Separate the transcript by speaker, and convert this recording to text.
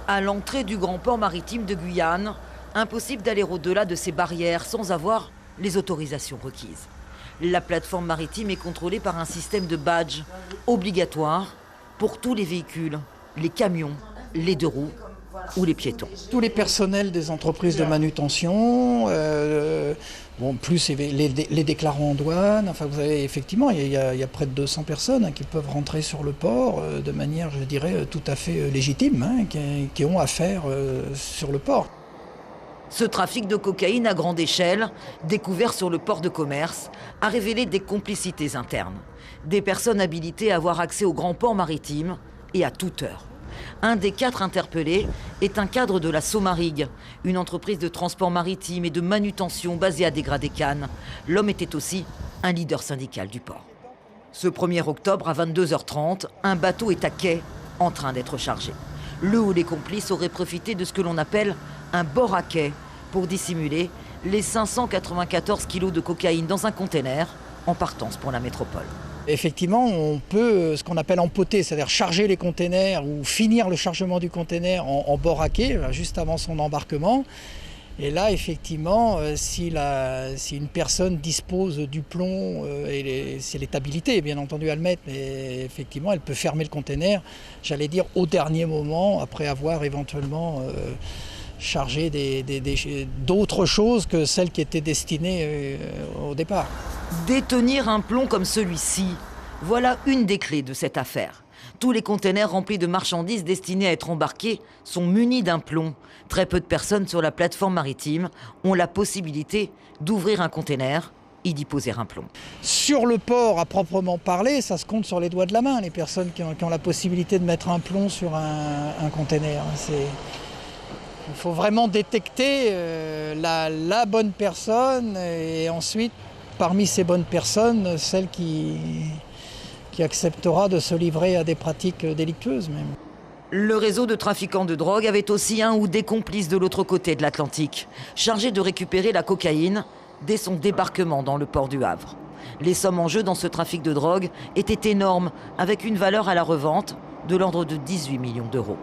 Speaker 1: À l'entrée du grand port maritime de Guyane, impossible d'aller au-delà de ces barrières sans avoir les autorisations requises. La plateforme maritime est contrôlée par un système de badge obligatoire pour tous les véhicules, les camions, les deux roues ou les piétons.
Speaker 2: Tous les personnels des entreprises de manutention, plus les déclarants en douane, enfin vous avez effectivement, il y a près de 200 personnes qui peuvent rentrer sur le port de manière, je dirais, tout à fait légitime, qui ont affaire sur le port.
Speaker 1: Ce trafic de cocaïne à grande échelle, découvert sur le port de commerce, a révélé des complicités internes. Des personnes habilitées à avoir accès au grand port maritime et à toute heure. Un des 4 interpellés est un cadre de la Somarig, une entreprise de transport maritime et de manutention basée à Dégradé-Cannes. L'homme était aussi un leader syndical du port. Ce 1er octobre à 22h30, un bateau est à quai en train d'être chargé. Le ou les complices auraient profité de ce que l'on appelle un bord à quai pour dissimuler les 594 kilos de cocaïne dans un container en partance pour la métropole.
Speaker 2: Effectivement, on peut ce qu'on appelle empoter, c'est-à-dire charger les containers ou finir le chargement du container en bord à quai, juste avant son embarquement. Et là, effectivement, si une personne dispose du plomb, si elle est habilitée, bien entendu, à le mettre, mais effectivement, elle peut fermer le container, j'allais dire, au dernier moment, après avoir éventuellement chargé d'autres choses que celles qui étaient destinées au départ.
Speaker 1: Détenir un plomb comme celui-ci, voilà une des clés de cette affaire. Tous les containers remplis de marchandises destinées à être embarquées sont munis d'un plomb. Très peu de personnes sur la plateforme maritime ont la possibilité d'ouvrir un container et d'y poser un plomb.
Speaker 2: Sur le port, à proprement parler, ça se compte sur les doigts de la main, les personnes qui ont la possibilité de mettre un plomb sur un container. Il faut vraiment détecter la bonne personne et ensuite, parmi ces bonnes personnes, celle qui acceptera de se livrer à des pratiques délictueuses même.
Speaker 1: Le réseau de trafiquants de drogue avait aussi un ou des complices de l'autre côté de l'Atlantique, chargés de récupérer la cocaïne dès son débarquement dans le port du Havre. Les sommes en jeu dans ce trafic de drogue étaient énormes, avec une valeur à la revente de l'ordre de 18 millions d'euros.